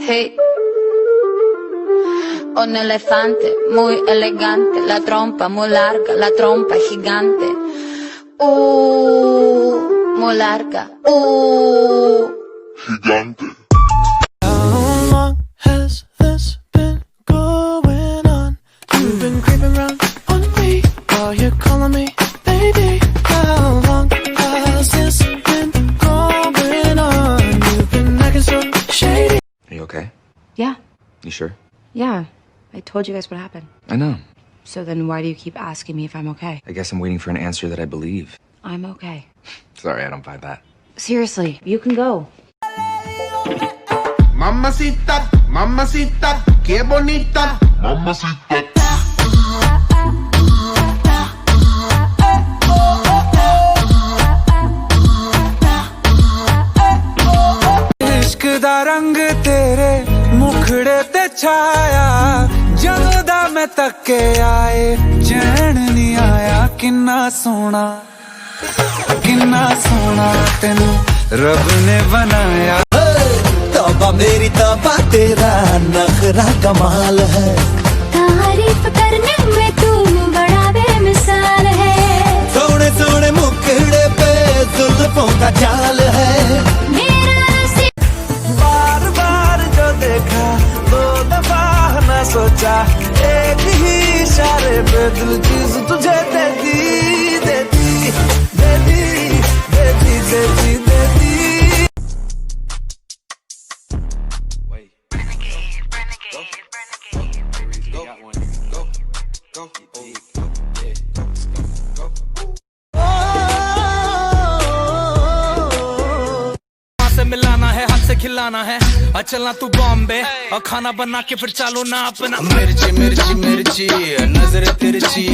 Hey. Un elefante muy elegante, la trompa muy larga, la trompa gigante. Muy larga. Gigante. How long has this been going on? You've been creeping around on me while you're calling me baby. How long has this been going on? You've been acting so shady. Are you okay? Yeah. You sure? Yeah. I told you guys what happened. I know. So then why do you keep asking me if I'm okay? I guess I'm waiting for an answer that I believe. I'm okay. Sorry, I don't buy that. Seriously, you can go. Mamacita, mamacita, qué bonita. Mamacita. इश्क दा रंग तेरे मुखड़े ते छाया जदों मैं तके आए चैन नहीं आया किन्ना सोना तेनू रब ने बनाया तौबा मेरी तौबा तेरा नखरा कमाल है तारीफ करने में तू बड़ा बेमिसाल है सोने सोने मुखड़े पे जुल्फों का जाल है बार बार जो देखा दो दफा न सोचा एक ही इशारे पे दिल चीज तुझे देती देती देती देती देती देती मिलाना है हाथ से खिलाना है और चलना तू बॉम्बे और खाना बना के फिर चालो ना अपना मिर्ची मिर्ची मिर्ची नजर तिरछी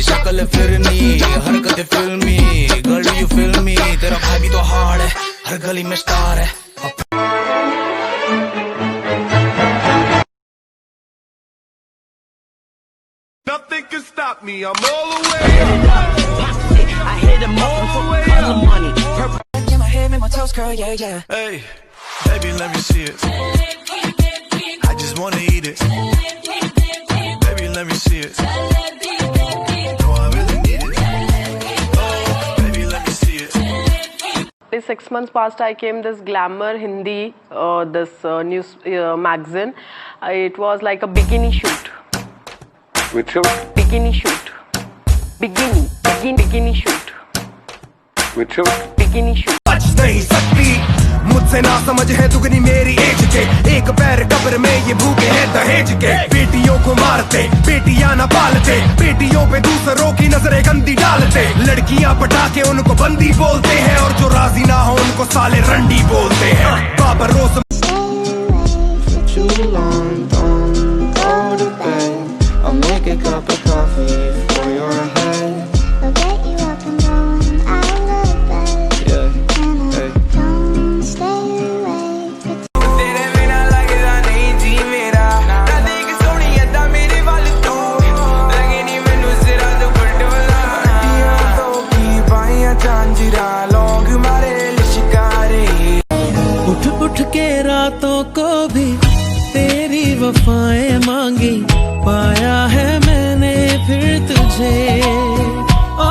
शक्ल फिरनी हरकत फिल्मी गर्ल यू फिल्मी तेरा भाई भी तो हार्ड है हर गली में स्टार है Nothing can stop me. I'm all the way up. I hit him up for color money. Purple in my head, make my toes curl, yeah, yeah. Hey, baby, let me see it. I just wanna eat it. Baby, let me see it. No, I really need it. Oh, baby, let me see it. 6 months past, I came this Glamour Hindi, this news magazine. It was like a bikini shoot. Which show? Bikini shoot. Bikini shoot. Which show? Bikini shoot. बच नहीं सकती मुझसे ना समझ है दुगनी मेरी as के एक पैर कब्र में ये भूखे हैं दहेज के बेटियों को मारते बेटियां ना पालते बेटियों पे दूसरों की नजरें गंदी डालते लड़कियां पटा के उनको बंदी बोलते हैं और जो राजी ना हो उनको साले रंडी बोलते हैं बाबर रोज I'll make a cup of coffee for your head. I'll get you up and going out of bed. Yeah, hey. Don't stay awake. तेरे बिना लगदा नहीं जी मेरा ना देख सोनी अदा मेरे वाल तू लगे नहीं मैनू जरा दुपट्टा वाला तो की बाइयां झांझरा लोग मारे लिशकारे उठ उठ के रातों को भी तेरी वफाएं मांगी पाया है मैंने फिर तुझे ओ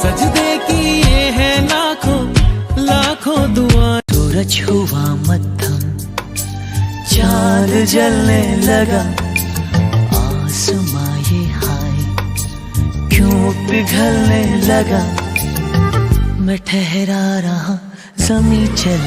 सजदे किए हैं लाखों दुआ सूरज हुआ मध्यम चांद जलने लगा आसमां ये हाय क्यों पिघलने लगा मैं ठहरा रहा ज़मीं चल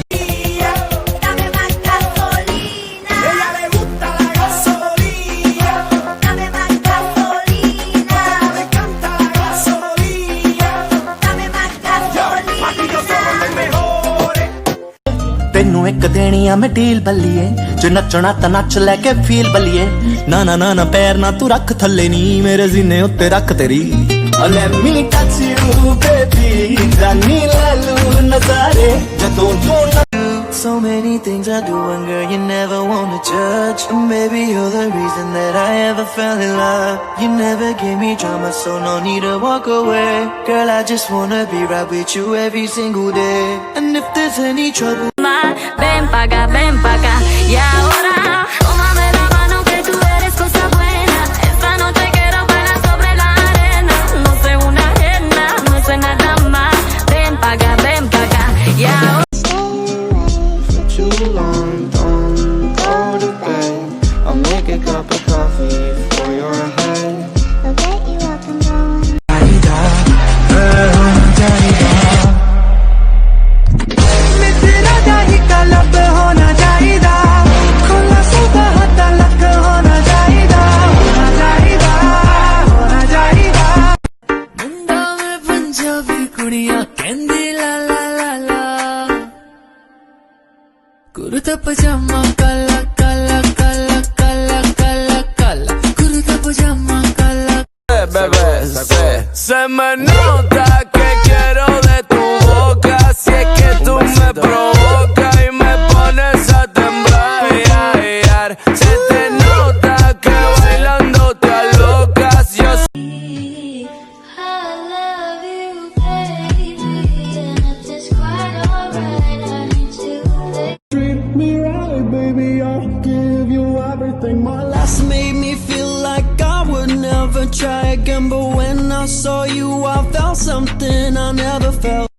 तेनू एक देनिया मैं डील बल्लिए जो नचना ता नच लेके फील बल्लिए ना ना ना ना पैर ना तू रख थल्ले नी मेरे जीने उत्ते रख तेरी let me touch you baby जानी लालू नजारे जदों जो so many things I do and girl you never wanna judge and maybe you're the reason that I ever fell in love you never gave me drama so no need to walk away girl I just wanna be right with you every single day and if there's any trouble Ven pa' acá, ya pajama kala kala kala kala kala kala kurta pajama kala bebé se me nota que quiero de tu boca si es que tú me provocas y me pones a temblar se te nota que bailando te alocas yo last made me feel like I would never try again, but when I saw you I felt something I never felt.